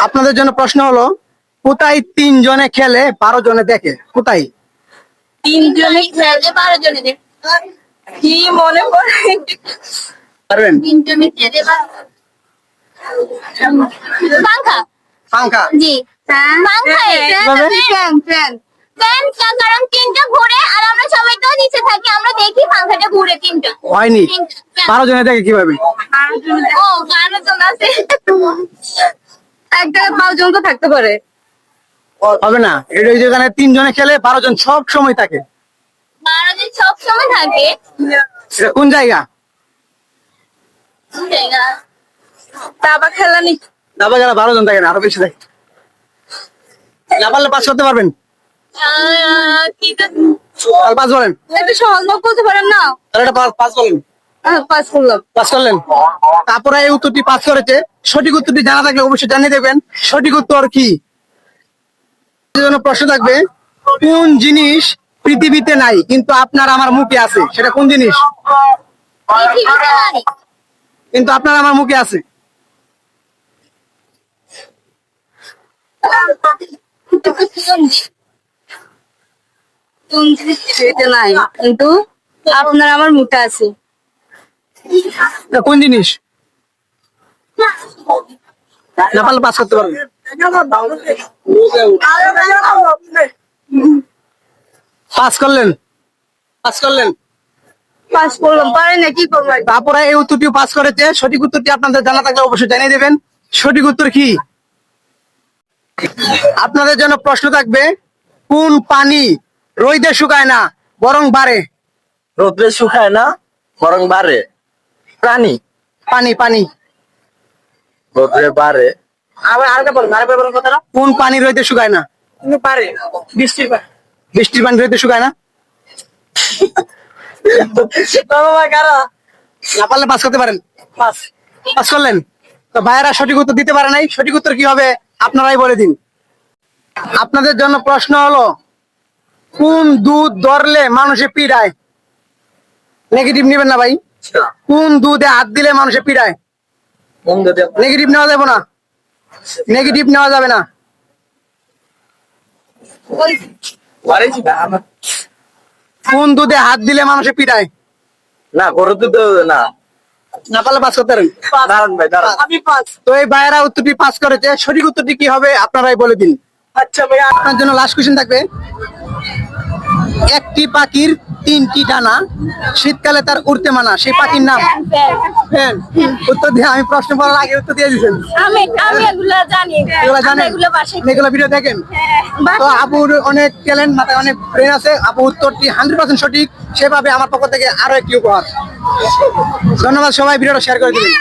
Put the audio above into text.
আপনাদের জন্য প্রশ্ন হলো, কোথায় 3 জনে খেলে 12 জনে দেখে? কোথায় 3 জনে খেলে 12 জনে দেখে? কি মনে পড়ে? পারবেন? 3 জনে খেলে পাঙ্খা। পাঙ্খা? জি পাঙ্খা। ফ্যান কারণ 3টা ঘুরে আর আমরা সবাই তো নিচে থাকি, আমরা দেখি পাঙ্খাটা ঘুরে 3টা। হয়নি, 12 জনে দেখে কিভাবে? ও 12 জন আছে, একটা 5 জন তো থাকতে পারে। হবে না, এই যেখানে 3 জনে খেলে 12 জন সব সময় থাকে। 12 জন সব সময় থাকে। এটা কোন জায়গা? দাবা খেলা নি? দাবা খেলা 12 জন থাকে না, আরো বেশি থাকে। না পারলে পাস করতে পারবেন? কি তো আর পাস বলেন। একটু সহজ ভাবে বলতে পারেন না? আর এটা পাস বলেন। পাস করলাম। পাস করলেন। তারপরে এই উত্তরটি পাস করেছে। সঠিক উত্তরটি জানা থাকলে অবশ্যই জানিয়ে দেবেন। সঠিক উত্তর কি? এর জন্য প্রশ্ন থাকবে, কোন জিনিস পৃথিবীতে নাই কিন্তু আপনার আমার মুখে আছে? সেটা কোন জিনিস পৃথিবীতে নাই কিন্তু আপনার আমার মুখে আছে? কোন জিনিস পৃথিবীতে নাই কিন্তু আপনার আমার মুখে আছে? এটা কোন জিনিস? না পারলে পাস করতে পারবেন। পাস করলেন। পাস করলেন। পাস করলাম, পারি না, কি করবো? তারপরে এই উত্তরটিও পাস করেছে। সঠিক উত্তরটি আপনাদের জানা থাকলে অবশ্যই জানিয়ে দেবেন। সঠিক উত্তর কি? আপনাদের জন্য প্রশ্ন থাকবে, কোন পানি রোদে শুকায় না বরং বাড়ে? রোদ্রে শুকায় না বরং বাড়ে? প্রাণী। পানি পানি রোদ্রে বাড়ে। কোন পানি রোদে শুকায় না? পারে বৃষ্টির পানি। বৃষ্টির পানি রোদে শুকায় না? না পারলে পাস করতে পারেন। পাস পাস করলেন। তো ভাইয়েরা সঠিক উত্তর দিতে পারে নাই। সঠিক উত্তর কি হবে আপনারাই বলে দিন। আপনাদের জন্য প্রশ্ন হলো, কোন দুধ ধরলে মানুষে পিড়ায়? নেগেটিভ নেবেন না ভাই। কোন দুধে হাত দিলে মানুষে পিড়ায়? নেগেটিভ নেওয়া যাবে না। নেগেটিভ নেওয়া যাবে না। কোন দুধে হাত দিলে মানুষে পিড়ায়? না গরু তো না। না পারলে পাস করতে পারেন। দাঁড়ান ভাই দাঁড়ান। আমি পাস। তো এই ভাইয়েরা উত্তরটি পাস করেছে। সঠিক উত্তরটি কি হবে আপনারাই বলে দিন। আচ্ছা ভাই, আপনার জন্য লাস্ট কোশ্চেন থাকবে, একটি পাখির 3টি ডানা, শীতকালে তার উড়তে মানা, সেই পাখির নাম? ফ্যান। উত্তর দিয়ে আমি প্রশ্ন করার আগে উত্তর দিয়ে দিয়েছেন। আমি এগুলা জানি, এগুলো জানেন? এগুলো বাসায় এগুলো ভিডিও দেখেন? তো আপুর অনেক ট্যালেন্ট, মাথায় অনেক ব্রেন আছে। আপু উত্তরটি 100% সঠিক। সেভাবে আমার পক্ষ থেকে আরো একটি উপহার। ধন্যবাদ সবাই, ভিডিওটা শেয়ার করে দিবেন।